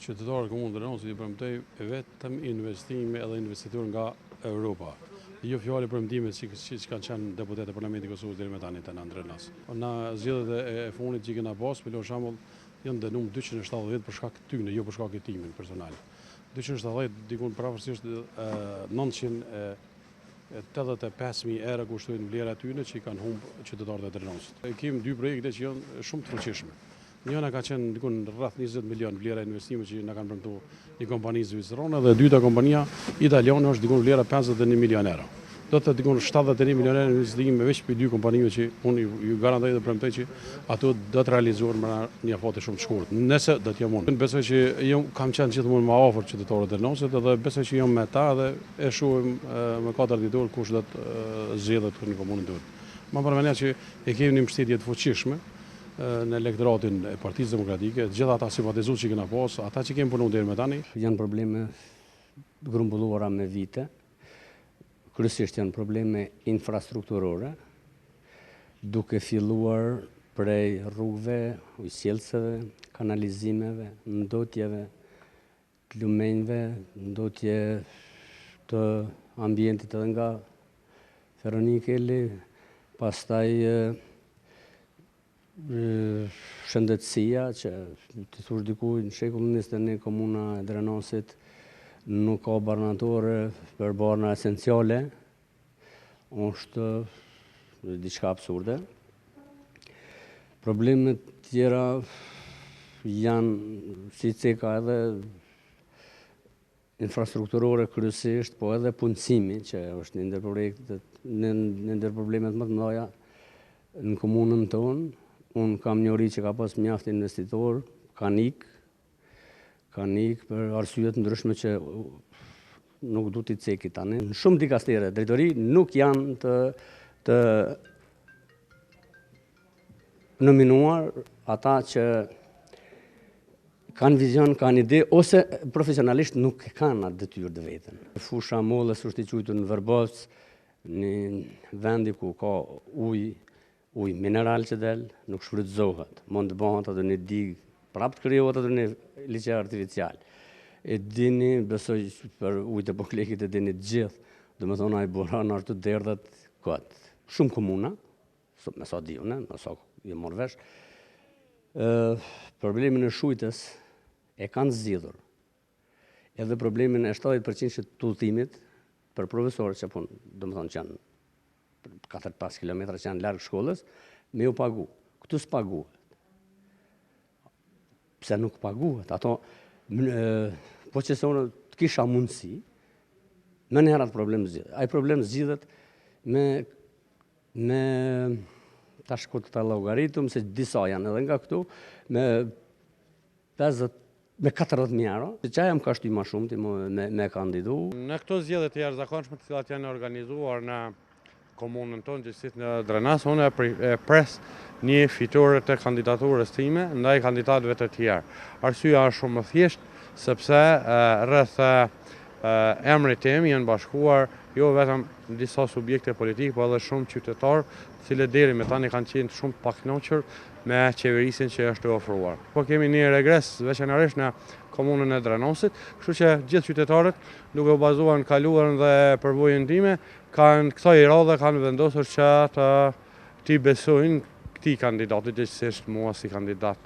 qytetarët e komunës Dranosit i premtoj vetëm investime edhe investitur nga Europa. Jo fjale premtime që kanë qenë deputetë e Parlamentit të Kosovës deri më tani në Drenas. Na zgjedhjet e fundit që kena pas, për shembull, janë dënuar 270 për shkak të tyre, jo për shkak të timin personal. 270 dikun pavarësisht 985.000 euro kushtojnë vlera tyre që i kanë humbë qytetarët e Dranosit. Kemi dy projekte që janë shumë të fuqishme. Njëna ka qenë dikun rreth 20 milion vlera investime që na kanë premtuar një kompani zvicerane dhe e dyta kompania italiane është dikun vlera 51 milion euro. Do të dikun 71 milion euro investime veç për dy kompanive që unë ju garantoj dhe premtoj që ato do të realizohen në një afat shumë të shkurtër. Nëse do të jam unë. Besoj që kam qenë gjithmonë më afër qytetarëve të Dranosit dhe besoj që jam me ta dhe e shohim me 4 ditor kush do të zgjedhet në komunën tonë. Ma përmendja që e kemi një mbështetje të fuqishme në elektoratin e Partisë Demokratike, gjithë ata simpatizues që kena pas, ata që kemi punuar deri më tani. Janë probleme grumbulluara me vite, kryesisht janë probleme infrastrukturore, duke filluar prej rrugëve, ujësjellseve, kanalizimeve, ndotjeve, lumenjve, ndotje të ambientit edhe nga Feronikeli, pastaj shëndetësia që të thush dikuj në shekullin 21 komuna e Dranosit nuk ka barnatore për barna esenciale, është diçka absurde. Problemet tjera janë si ceka edhe infrastrukturore kryesisht, po edhe punësimi, që është një ndër problemet më të mëdha në komunën tonë. Unë kam njëri që ka pas mjaft investitor, kanë ikë për arsyet ndryshme që nuk du t'i ceki tani. Në shumë dikastere, drejtori nuk janë të nominuar ata që kanë vizion, kanë ide, ose profesionalisht nuk kanë atë detyrë të vetën. Fusha Mollës është i quajtur në Vrbovc, një vendi ku ka ujë mineral që del, nuk shfrytëzohet. Mund të bëhet atë një digë, prapë të krijohet atë një liçe artificial. E dini, besoj për ujët e Poklekit e dini të gjithë, domethënë ai buron ashtu derdhat kot. Shumë komuna, me sa di unë, me sa i mor vesh, problemin e shujtës e kanë zgjidhur. Edhe problemin e 70% të udhëtimit për profesorët që punë, domethënë që janë 4-5 kilometra që janë larg shkollës, me u pagu. Këtu s'paguhet. Pse nuk paguhet? Ato, po që se unë të kisha mundësi, më njëherë atë problem zgjidhet. Ai problem zgjidhet me tash ku të llogaritëm, se disa janë edhe nga këtu, me 40.000 euro, që jam ka shty ma shumë me kandidu. Në këto zgjedhje të jashtëzakonshme të cilat janë organizuar në komunën tonë gjithësisht në Drenas, unë e pres një fitore të kandidaturës time ndaj kandidatëve të tjerë. Arsyeja është shumë e thjeshtë, sepse rreth emrit tim janë bashkuar jo vetëm disa subjekte politike, por edhe shumë qytetarë, të cilët deri me tani kanë qenë shumë të pakënaqur me qeverisin që është ofruar. Po kemi një regres veçanërisht në komunën e Dranosit, kështu që gjithë qytetarët, duke u bazuar në kaluarën dhe përvojën time, kanë kësaj radhe kanë vendosur që t'i besojnë këtij kandidatit, gjithsesi mua si kandidat.